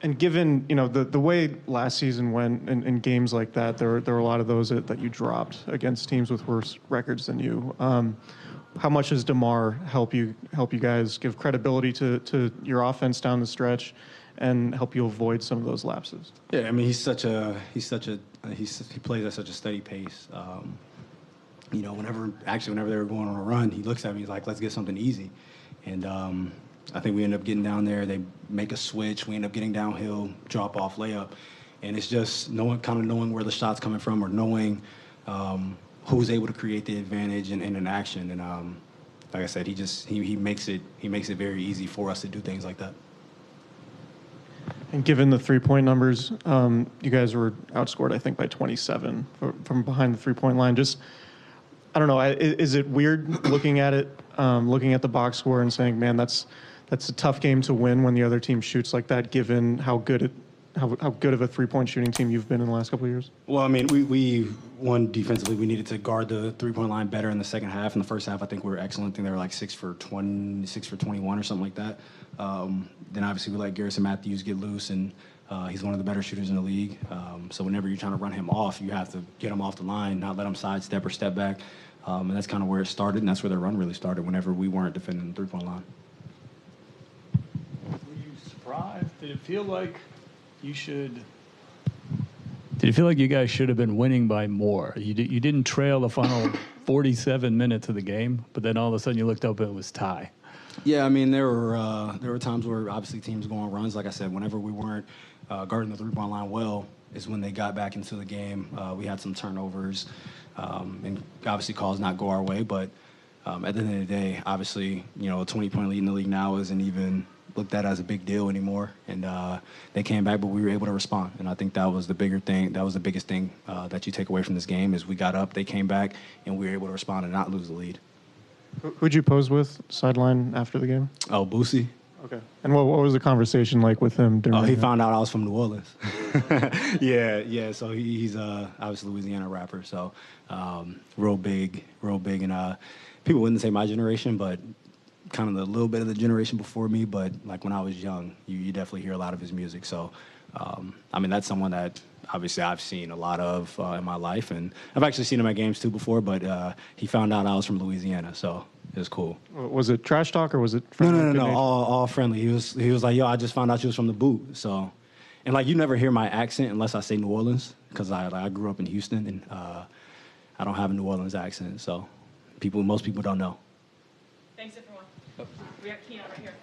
And given, the way last season went in games like that, there were a lot of those that you dropped against teams with worse records than you. How much does DeMar help you guys give credibility to your offense down the stretch and help you avoid some of those lapses? Yeah, I mean, he plays at such a steady pace. Whenever they were going on a run, he looks at me, he's like, let's get something easy. And I think we end up getting down there. They make a switch. We end up getting downhill, drop off, layup. And it's just knowing where the shot's coming from, or knowing who's able to create the advantage in an action. And like I said, he makes it very easy for us to do things like that. And given the three-point numbers, you guys were outscored, I think, by 27 from behind the three-point line. Just, I don't know, is it weird looking at it, looking at the box score and saying, man, that's a tough game to win when the other team shoots like that, given how good of a three-point shooting team you've been in the last couple of years? Well, I mean, we won defensively. We needed to guard the three-point line better in the second half. In the first half, I think we were excellent. I think they were like 6 for 21 or something like that. Then obviously we let Garrison Matthews get loose, and he's one of the better shooters in the league. So whenever you're trying to run him off, you have to get him off the line, not let him sidestep or step back. And that's kind of where it started, and that's where the run really started, whenever we weren't defending the three-point line. Were you surprised? Did it feel like you guys should have been winning by more? You didn't trail the final 47 minutes of the game, but then all of a sudden you looked up and it was tie. Yeah, I mean, there were times where obviously teams go on runs. Like I said, whenever we weren't guarding the three-point line well is when they got back into the game. We had some turnovers, and obviously calls not go our way. But at the end of the day, obviously, a 20-point lead in the league now isn't even looked at as a big deal anymore. And they came back, but we were able to respond. And I think that was the bigger thing. That was the biggest thing that you take away from this game is we got up, they came back, and we were able to respond and not lose the lead. Who'd you pose with sideline after the game? Oh, Boosie. Okay. And what was the conversation like with him? He found out I was from New Orleans. Yeah. So he's obviously a Louisiana rapper. So real big. And people wouldn't say my generation, but kind of the little bit of the generation before me. But like when I was young, you definitely hear a lot of his music. So I mean, that's someone that obviously I've seen a lot of in my life, and I've actually seen him at games too before. But he found out I was from Louisiana, so it was cool. Was it trash talk or was it friendly? No, all friendly. He was like, yo, I just found out you was from the boot. So, and like you never hear my accent unless I say New Orleans, because I grew up in Houston, and I don't have a New Orleans accent, so most people don't know. Thanks everyone. We got Keon right here.